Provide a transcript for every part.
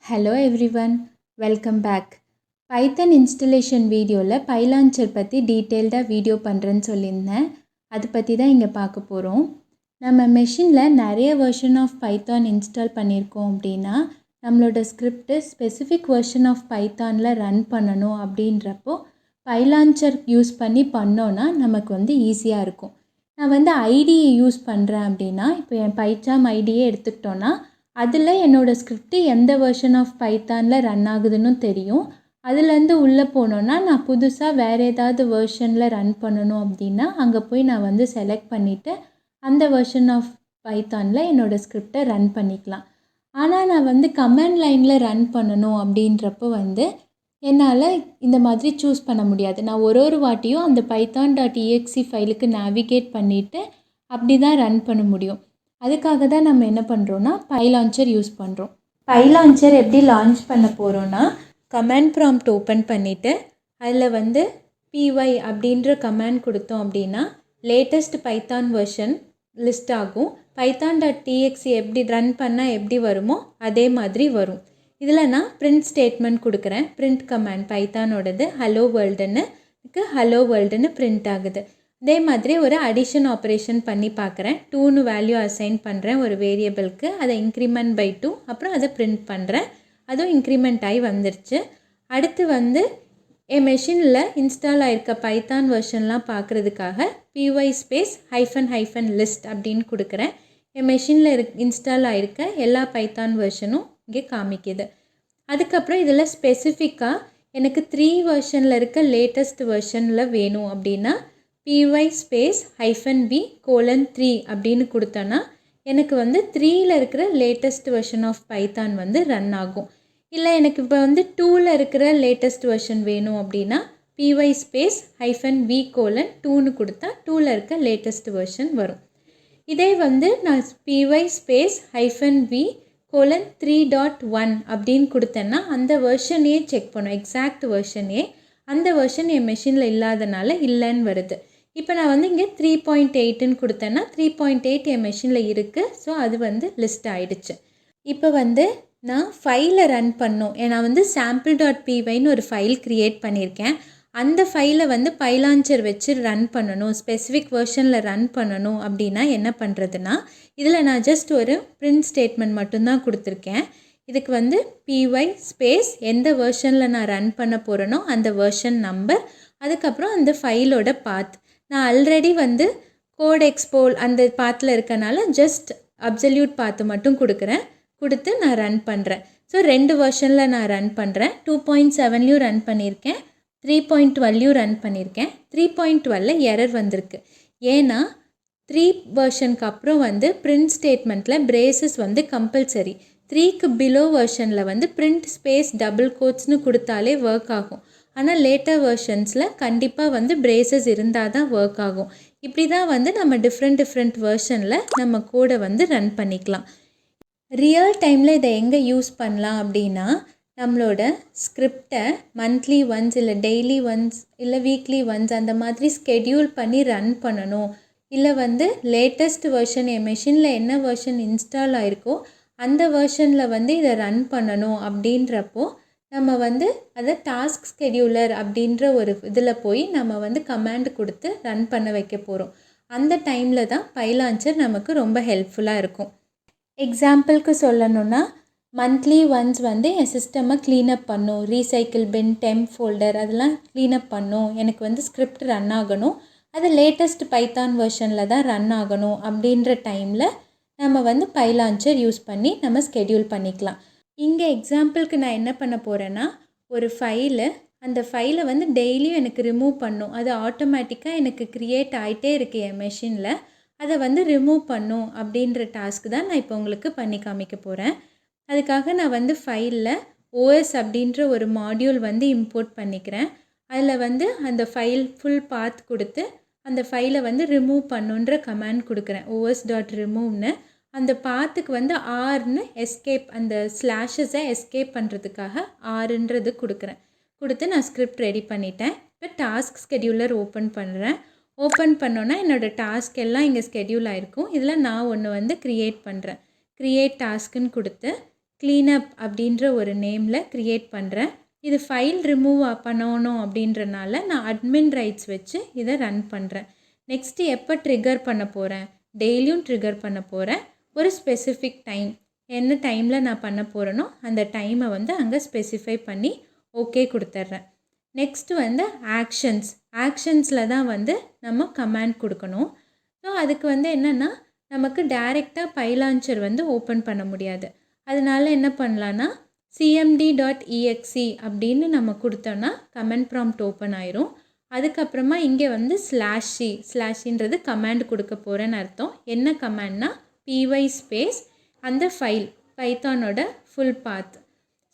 Hello everyone, welcome back. பைத்தன் installation வீடியோவில் பைலான்ச்சர் பற்றி டீட்டெயில்டாக வீடியோ பண்ணுறேன்னு சொல்லியிருந்தேன். அதை பற்றி தான் இங்கே பார்க்க போகிறோம். நம்ம மெஷினில் நிறைய வெர்ஷன் ஆஃப் பைத்தான் இன்ஸ்டால் பண்ணியிருக்கோம் அப்படின்னா நம்மளோட ஸ்கிரிப்டு ஸ்பெசிஃபிக் வெர்ஷன் ஆஃப் பைத்தானில் ரன் பண்ணணும் அப்படின்றப்போ பைலான்ச்சர் யூஸ் பண்ணி பண்ணோன்னா நமக்கு ஈஸியாக இருக்கும். நான் ஐடியை யூஸ் பண்ணுறேன் அப்படின்னா இப்போ என் பைச்சாம் ஐடியே எடுத்துக்கிட்டோன்னா அதில் என்னோடய ஸ்கிரிப்டு எந்த வெர்ஷன் ஆஃப் பைத்தானில் ரன் ஆகுதுன்னு தெரியும். அதுலேருந்து உள்ளே போனோன்னா நான் புதுசாக வேறு ஏதாவது வெர்ஷனில் ரன் பண்ணணும் அப்படின்னா அங்கே போய் நான் செலக்ட் பண்ணிவிட்டு அந்த வெர்ஷன் ஆஃப் பைத்தானில் என்னோடய ஸ்கிரிப்டை ரன் பண்ணிக்கலாம். ஆனால் நான் கமெண்ட் லைனில் ரன் பண்ணணும் அப்படின்றப்போ என்னால் இந்த மாதிரி சூஸ் பண்ண முடியாது. நான் ஒரு வாட்டியும் அந்த python.exe ஃபைலுக்கு நேவிகேட் பண்ணிவிட்டு அப்படி தான் ரன் பண்ண முடியும். அதுக்காக தான் நம்ம என்ன பண்ணுறோன்னா பைலான்ச்சர் யூஸ் பண்ணுறோம். பைலான்ச்சர் எப்படி லான்ச் பண்ண போகிறோன்னா கமாண்ட் ப்ராம்ப்ட் ஓப்பன் பண்ணிவிட்டு அதில் py அப்படின்ற கமாண்ட் கொடுத்தோம் அப்படின்னா லேட்டஸ்ட் பைத்தான் வெர்ஷன் லிஸ்ட் ஆகும். python.exe எப்படி ரன் பண்ணால் எப்படி வருமோ அதே மாதிரி வரும். இதில் நான் பிரிண்ட் ஸ்டேட்மெண்ட் கொடுக்குறேன். பிரிண்ட் கமாண்ட் பைத்தானோடது ஹலோ வேர்ல்டுன்னு பிரிண்ட் ஆகுது. அதே மாதிரி ஒரு அடிஷன் ஆப்ரேஷன் பண்ணி பார்க்குறேன். 2ன்னு வேல்யூ அசைன் பண்ணுறேன் ஒரு வேரியபிளுக்கு. அதை இன்க்ரிமெண்ட் பை 2 அப்புறம் அதை பிரிண்ட் பண்ணுறேன். அதுவும் இன்க்ரிமெண்ட் ஆகி வந்துருச்சு. அடுத்து என் மெஷினில் இன்ஸ்டால் ஆகிருக்க பைத்தான் வெர்ஷன்லாம் பார்க்குறதுக்காக py ஸ்பேஸ் ஹைஃபன் லிஸ்ட் அப்படின்னு கொடுக்குறேன். என் மெஷினில் இன்ஸ்டால் ஆகிருக்க எல்லா பைத்தான் வெர்ஷனும் இங்கே காமிக்குது. அதுக்கப்புறம் இதில் ஸ்பெசிஃபிக்காக எனக்கு 3 வெர்ஷனில் இருக்க லேட்டஸ்ட் வெர்ஷனில் வேணும் அப்படின்னா py ஸ்பேஸ் -v:3 அப்படின்னு கொடுத்தோன்னா எனக்கு 3ல் இருக்கிற latest version of Python run ஆகும். இல்லை எனக்கு இப்போ 2ல் இருக்கிற லேட்டஸ்ட் வெர்ஷன் வேணும் அப்படின்னா py ஸ்பேஸ் -v:2ன்னு கொடுத்தா 2ல் இருக்க லேட்டஸ்ட் வெர்ஷன் வரும். இதே நான் py ஸ்பேஸ் -v:3.1 அப்படின்னு கொடுத்தேன்னா அந்த வெர்ஷனையே செக் பண்ணும். எக்ஸாக்ட் வெர்ஷனே அந்த வெர்ஷன் என் மெஷினில் இல்லாதனால இல்லைன்னு வருது. இப்போ நான் இங்கே 3.8ன்னு கொடுத்தேன்னா 3.8 என் மெஷினில் இருக்குது. ஸோ அது லிஸ்ட் ஆகிடுச்சு. இப்போ நான் ஃபைலை ரன் பண்ணோம். நான் sample.pyன்னு ஒரு ஃபைல் க்ரியேட் பண்ணியிருக்கேன். அந்த ஃபைலை பைலான்ச்சர் வச்சு ரன் பண்ணணும், ஸ்பெசிஃபிக் வெர்ஷனில் ரன் பண்ணணும் அப்படின்னா என்ன பண்ணுறதுன்னா இதில் நான் ஜஸ்ட் ஒரு பிரிண்ட் ஸ்டேட்மெண்ட் மட்டும்தான் கொடுத்துருக்கேன். இதுக்கு py ஸ்பேஸ் எந்த வெர்ஷனில் நான் ரன் பண்ண போகிறேனோ அந்த வெர்ஷன் நம்பர், அதுக்கப்புறம் அந்த ஃபைலோட பாத். நான் ஆல்ரெடி கோட் எக்ஸ்போல் அந்த பாத்தில் இருக்கனால ஜஸ்ட் அப்சல்யூட் பாத்து மட்டும் கொடுத்து நான் ரன் பண்ணுறேன். ஸோ 2 வெர்ஷனில் நான் ரன் பண்ணுறேன். 2.7லையும் ரன் பண்ணியிருக்கேன், 3.12லையும் ரன் பண்ணியிருக்கேன். 3.12ல் எரர் வந்திருக்கு. ஏன்னா 3 வெர்ஷனுக்கு அப்புறம் பிரிண்ட் ஸ்டேட்மெண்ட்டில் பிரேசஸ் கம்பல்சரி. 3க்கு பிலோ வெர்ஷனில் பிரிண்ட் ஸ்பேஸ் டபுள் கோட்ஸ்னு கொடுத்தாலே ஒர்க் ஆகும். ஆனால் லேட்டர் வெர்ஷன்ஸில் கண்டிப்பாக பிரேசஸ் இருந்தால் தான் ஒர்க் ஆகும். இப்படி தான் நம்ம டிஃப்ரெண்ட் வெர்ஷனில் நம்ம கோடை ரன் பண்ணிக்கலாம். ரியல் டைமில் இதை எங்கே யூஸ் பண்ணலாம் அப்படின்னா நம்மளோட ஸ்கிரிப்டை மந்த்லி ஒன்ஸ் இல்லை டெய்லி ஒன்ஸ் இல்லை வீக்லி ஒன்ஸ் அந்த மாதிரி ஸ்கெடியூல் பண்ணி ரன் பண்ணணும். இல்லை லேட்டஸ்ட் வெர்ஷன் என் மெஷினில் என்ன வெர்ஷன் இன்ஸ்டால் ஆகிருக்கோ அந்த வெர்ஷனில் இதை ரன் பண்ணணும் அப்படின்றப்போ நம்ம அதை டாஸ்க் ஸ்கெடியூலர் அப்படின்ற ஒரு இதில் போய் நம்ம கமாண்ட் கொடுத்து ரன் பண்ண வைக்க போகிறோம். அந்த டைமில் தான் பைலான்ச்சர் நமக்கு ரொம்ப ஹெல்ப்ஃபுல்லாக இருக்கும். எக்ஸாம்பிளுக்கு சொல்லணுன்னா மந்த்லி ஒன்ஸ் என் சிஸ்டமை க்ளீனப் பண்ணும், ரீசைக்கிள் பின், டெம்ப் ஃபோல்டர் அதெல்லாம் க்ளீனப் பண்ணும், எனக்கு ஸ்கிரிப்ட் ரன் ஆகணும், அது லேட்டஸ்ட் பைத்தான் வெர்ஷனில் தான் ரன் ஆகணும் அப்படின்ற டைமில் நம்ம பைலான்ச்சர் யூஸ் பண்ணி நம்ம ஸ்கெடியூல் பண்ணிக்கலாம். இங்கே எக்ஸாம்பிளுக்கு நான் என்ன பண்ண போகிறேன்னா ஒரு ஃபைலு, அந்த ஃபைலை டெய்லியும் எனக்கு ரிமூவ் பண்ணும். அது ஆட்டோமேட்டிக்காக எனக்கு க்ரியேட் ஆகிட்டே இருக்குது என் மெஷினில். அதை ரிமூவ் பண்ணும் அப்படின்ற டாஸ்க்கு தான் நான் இப்போ உங்களுக்கு பண்ணி காமிக்க போகிறேன். அதுக்காக நான் ஃபைலில் OS அப்படின்ற ஒரு மாடியூல் இம்போர்ட் பண்ணிக்கிறேன். அதில் அந்த ஃபைல் ஃபுல் பாத் கொடுத்து அந்த ஃபைலை ரிமூவ் பண்ணுன்ற கமாண்ட் கொடுக்குறேன். os.removeன்னு அந்த பாத்துக்கு ஆர்னு எஸ்கேப், அந்த ஸ்லாஷஸை எஸ்கேப் பண்ணுறதுக்காக ஆறுன்றது கொடுத்து நான் ஸ்கிரிப்ட் ரெடி பண்ணிட்டேன். இப்போ டாஸ்க் ஸ்கெடியூலர் ஓப்பன் பண்ணுறேன். ஓப்பன் பண்ணோன்னா என்னோடய டாஸ்க் எல்லாம் இங்கே ஸ்கெடியூல் ஆகிருக்கும். இதில் நான் ஒன்று க்ரியேட் பண்ணுறேன். க்ரியேட் டாஸ்க்குன்னு கொடுத்து cleanup அப்படின்ற ஒரு நேமில் க்ரியேட் பண்ணுறேன். இது ஃபைல் ரிமூவ் பண்ணணும் அப்படின்றனால நான் அட்மின் ரைட்ஸ் வச்சு இதை ரன் பண்ணுறேன். நெக்ஸ்ட்டு எப்போ ட்ரிகர் பண்ண போகிறேன், டெய்லியும் ட்ரிகர் பண்ண போகிறேன். ஒரு ஸ்பெசிஃபிக் டைம், என்ன டைமில் நான் பண்ண போகிறேனோ அந்த டைமை வந்து அங்கே ஸ்பெசிஃபை பண்ணி ஓகே கொடுத்துட்றேன். நெக்ஸ்ட்டு வந்து ஆக்ஷன்ஸில் தான் வந்து நம்ம கமாண்ட் கொடுக்கணும். ஸோ அதுக்கு வந்து என்னென்னா நமக்கு டைரெக்டாக பைலான்ச்சர் வந்து ஓப்பன் பண்ண முடியாது. அதனால என்ன பண்ணலான்னா cmd.exe அப்படின்னு நம்ம கொடுத்தோன்னா கமெண்ட் ப்ராம்ப்ட் ஓப்பன் ஆயிரும். அதுக்கப்புறமா இங்கே வந்து ஸ்லாஷின்றது கமாண்ட் கொடுக்க போகிறேன்னு அர்த்தம். என்ன கமாண்ட்னா py ஸ்பேஸ் அந்த ஃபைல் பைத்தானோட ஃபுல் பாத்.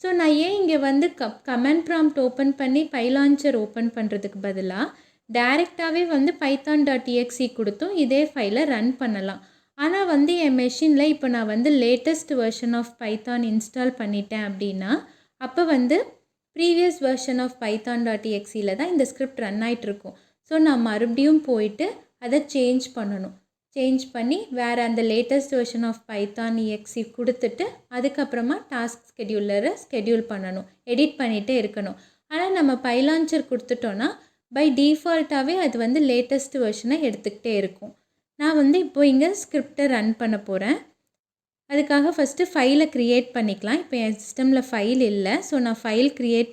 ஸோ நான் ஏன் இங்கே வந்து கமெண்ட் ப்ராம்ப்ட் ஓப்பன் பண்ணி பைலான்ச்சர் ஓப்பன் பண்ணுறதுக்கு பதிலாக டைரெக்டாகவே வந்து python.exe கொடுத்தும் இதே ஃபைலை ரன் பண்ணலாம். ஆனால் வந்து என் மெஷினில் இப்போ நான் வந்து latest version of Python install பண்ணிட்டேன் அப்படின்னா அப்போ வந்து ப்ரீவியஸ் வெர்ஷன் ஆஃப் python.exeல தான் இந்த ஸ்கிரிப்ட் ரன் ஆகிட்ருக்கும். ஸோ நான் மறுபடியும் போயிட்டு அதை சேஞ்ச் பண்ணணும். சேஞ்ச் பண்ணி வேறு அந்த லேட்டஸ்ட் வெர்ஷன் ஆஃப் python.exe கொடுத்துட்டு அதுக்கப்புறமா டாஸ்க் ஸ்கெடியூல் பண்ணணும், எடிட் பண்ணிகிட்டே இருக்கணும். ஆனால் நம்ம பைலான்ச்சர் கொடுத்துட்டோன்னா பை டிஃபால்ட்டாகவே அது வந்து லேட்டஸ்ட் வெர்ஷனை எடுத்துக்கிட்டே இருக்கும். நான் வந்து இப்போது இங்கே ஸ்கிரிப்டை ரன் பண்ண போகிறேன். அதுக்காக ஃபஸ்ட்டு ஃபைலை க்ரியேட் பண்ணிக்கலாம். இப்போ என் சிஸ்டமில் ஃபைல் இல்லை, ஸோ நான் ஃபைல் க்ரியேட்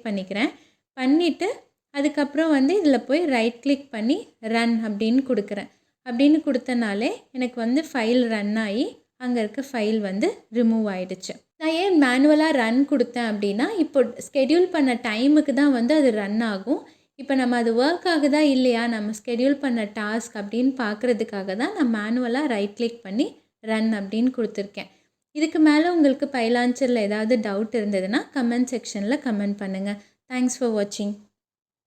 பண்ணிவிட்டு அதுக்கப்புறம் வந்து இதில் போய் ரைட் கிளிக் பண்ணி ரன் அப்படின்னு கொடுக்குறேன். அப்படின்னு கொடுத்தனாலே எனக்கு வந்து ஃபைல் ரன் ஆகி அங்கே இருக்க ஃபைல் வந்து ரிமூவ் ஆகிடுச்சு. நான் ஏன் மேனுவலாக ரன் கொடுத்தேன் அப்படின்னா இப்போ ஸ்கெடியூல் பண்ண டைமுக்கு தான் வந்து அது ரன் ஆகும். இப்போ நம்ம அது ஒர்க் ஆகுதா இல்லையா, நம்ம ஸ்கெடியூல் பண்ண டாஸ்க் அப்படின்னு பார்க்குறதுக்காக தான் நான் மேனுவலாக ரைட் கிளிக் பண்ணி ரன் அப்படின்னு கொடுத்துருக்கேன். இதுக்கு மேலே உங்களுக்கு பைலான்ச்சரில் ஏதாவது டவுட் இருந்ததுன்னா கமெண்ட் செக்ஷனில் கமெண்ட் பண்ணுங்கள். தேங்க்ஸ் ஃபார் வாட்சிங்.